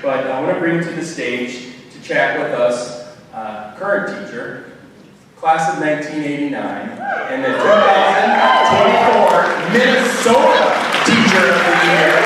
but I want to bring to the stage to chat with us current teacher, class of 1989, and the 2024 Minnesota Teacher of the Year.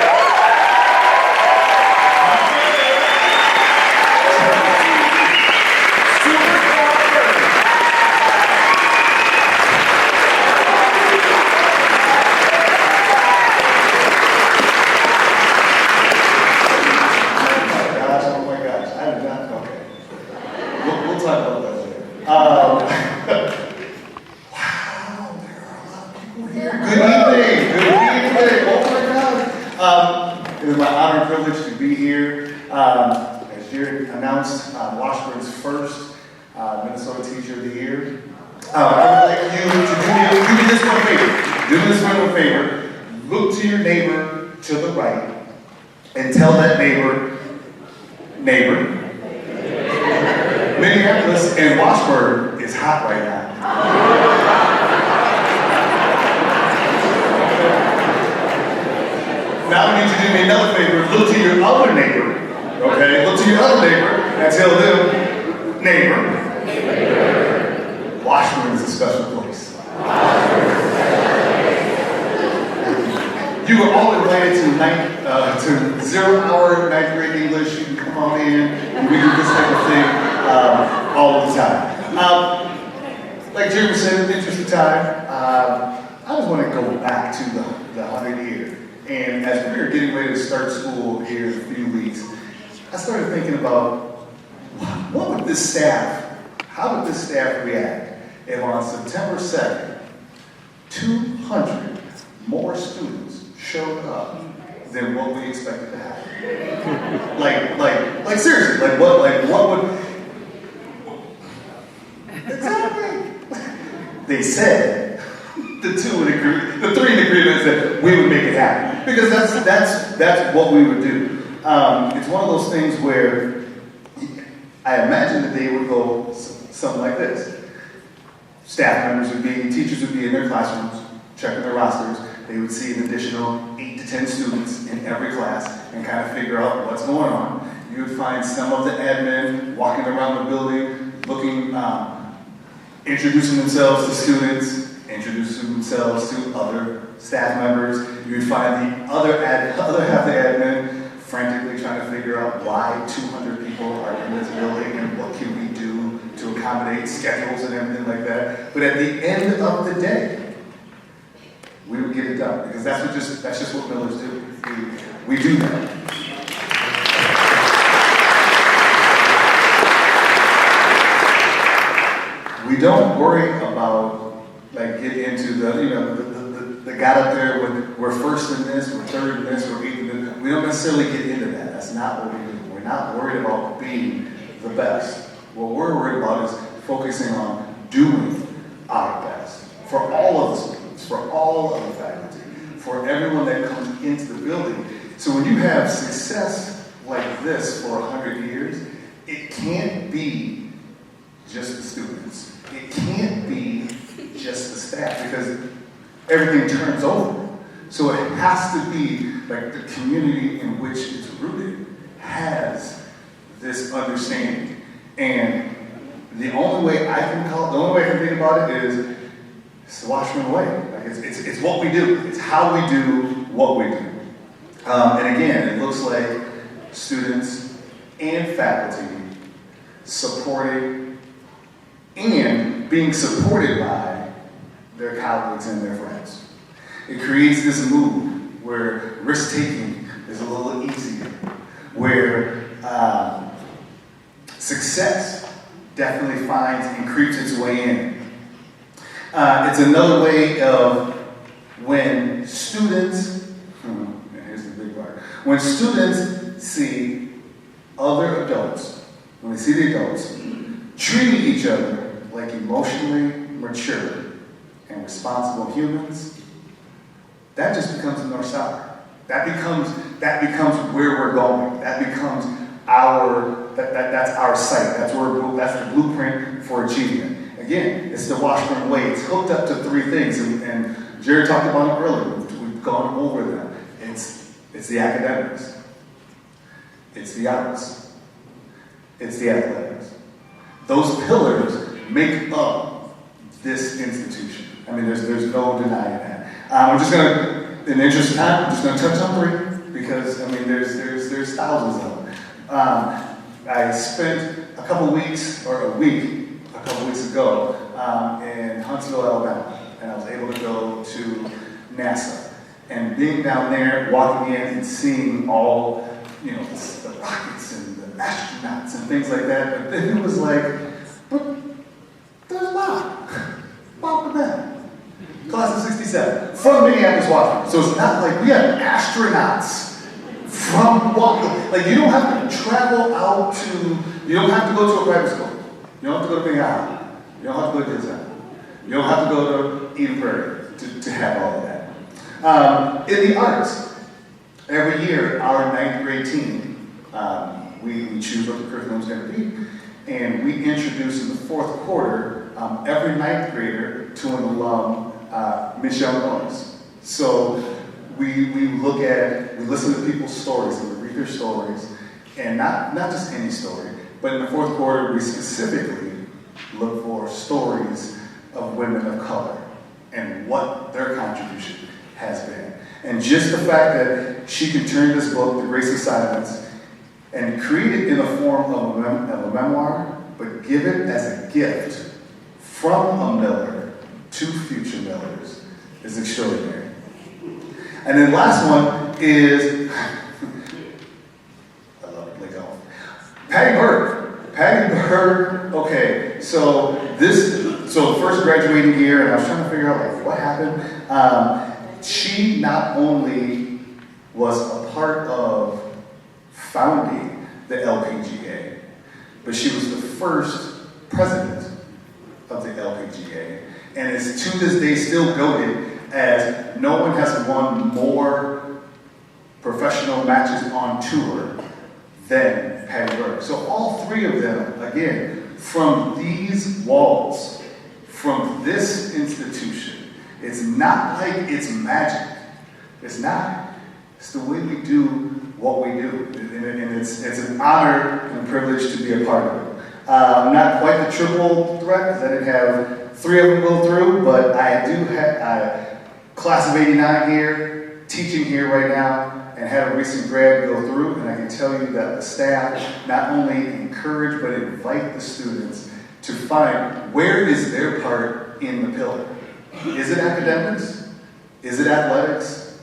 It is my honor and privilege to be here. As Jerry announced, Washburn's first Minnesota Teacher of the Year. I would like you to do me this one favor. Do this one favor. Look to your neighbor to the right and tell that neighbor, Minneapolis and Washburn is hot right now. Now I need you to do me another favor. Look to your other neighbor, okay? Look to your other neighbor and tell them, neighbor, Washburn is a special place. You are all invited to 0-hour 9th grade English. You can come on in and we do this type of thing all the time. Like Jeremy said, in the interest of time, I just want to go back to the 100 year. And as we were getting ready to start school here in a few weeks, I started thinking about how would this staff react if on September 2nd, 200 more students showed up than what we expected to happen. like seriously, what would, exactly. They said, the three in agreement that we would make it happen. Because that's what we would do. It's one of those things where I imagine that they would go something like this. Teachers would be in their classrooms, checking their rosters. They would see an additional 8 to 10 students in every class and kind of figure out what's going on. You would find some of the admin walking around the building, looking, introducing themselves to students, introducing themselves to other staff members. You would find the other half of the admin frantically trying to figure out why 200 people are in this building and what can we do to accommodate schedules and everything like that. But at the end of the day, we would get it done because that's just what Millers do. We do that. We don't worry about get into the got up there when we're first in this, we're third in this, we're eighth in this. We don't necessarily get into that. That's not what we do. We're not worried about being the best. What we're worried about is focusing on doing our best for all of the students, for all of the faculty, for everyone that comes into the building. So when you have success like this for 100 years, it can't be just the students. It can't be just the staff because everything turns over. So it has to be the community in which it's rooted has this understanding. And the only way I can think about it is it's the Washburn way. It's what we do. It's how we do what we do. And again, it looks like students and faculty supporting and being supported by their colleagues and their friends. It creates this mood where risk-taking is a little easier, where success definitely finds and creeps its way in. It's another way of when students, and here's the big part, when students see other adults, when they see the adults treating each other like emotionally mature and responsible humans, that just becomes a North Star. That becomes where we're going. That becomes that's our sight. That's the blueprint for achievement. Again, it's the Washburn way. It's hooked up to 3 things, and Jerry talked about it earlier. We've gone over them. It's the academics. It's the arts. It's the athletics. Those pillars make up this institution. I mean, there's no denying that. I'm just going to, in the interest of time, I'm just going to touch on 3 because, I mean, there's thousands of them. I spent a couple weeks ago in Huntsville, Alabama, and I was able to go to NASA. And being down there, walking in and seeing all, you know, the rockets and the astronauts and things like that, but then it was like, but there's Bob with them. Class of 67, from Minneapolis, Washburn. So it's not like we have astronauts from Washburn. Like, you don't have to travel out to, you don't have to go to a private school. You don't have to go to Big Island. You don't have to go to Disney. You don't have to go to Eden Prairie to have all of that. In the arts, every year, our 9th grade team, we choose what the curriculum is going to be, and we introduce in the 4th quarter every 9th grader to an alum, Miss Young Noise. So we listen to people's stories, and we read their stories, and not just any story, but in the 4th quarter, we specifically look for stories of women of color and what their contribution has been. And just the fact that she could turn this book, The Grace of Silence, and create it in the form of a memoir, but give it as a gift from a Miller to future Millers is extraordinary. And then last one is, I love it, Lego. Patty Byrd. Patty Byrd, okay, so the first graduating year, and I was trying to figure out like what happened. She not only was a part of founding the LPGA, but she was the first president of the LPGA, and is to this day still goated as no one has won more professional matches on tour than Patty Byrd. So all 3 of them, again, from these walls, from this institution, it's not like it's magic. It's not. It's the way we do what we do. And it's an honor and a privilege to be a part of it. Not quite the triple threat, because I didn't have 3 of them go through, but I do have class of 89 here, teaching here right now, and had a recent grad go through, and I can tell you that the staff not only encourage, but invite the students to find where is their part in the pillar. Is it academics? Is it athletics?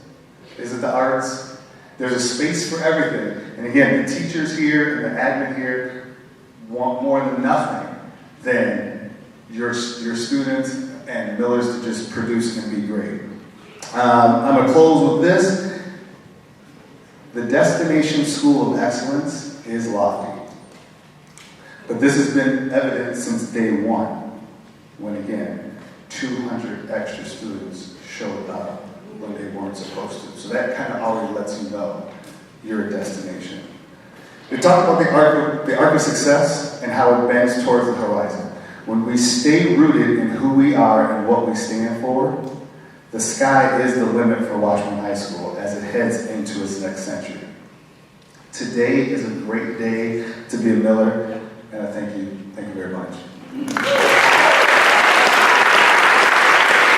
Is it the arts? There's a space for everything. And again, the teachers here and the admin here want more than nothing than your students and Millers to just produce and be great. I'm going to close with this. The destination school of excellence is lofty. But this has been evident since day 1, when again, 200 extra students showed up when they weren't supposed to. So that kind of already lets you know you're a destination. We talked about the arc of success and how it bends towards the horizon. When we stay rooted in who we are and what we stand for, the sky is the limit for Washburn High School as it heads into its next century. Today is a great day to be a Miller, and I thank you very much.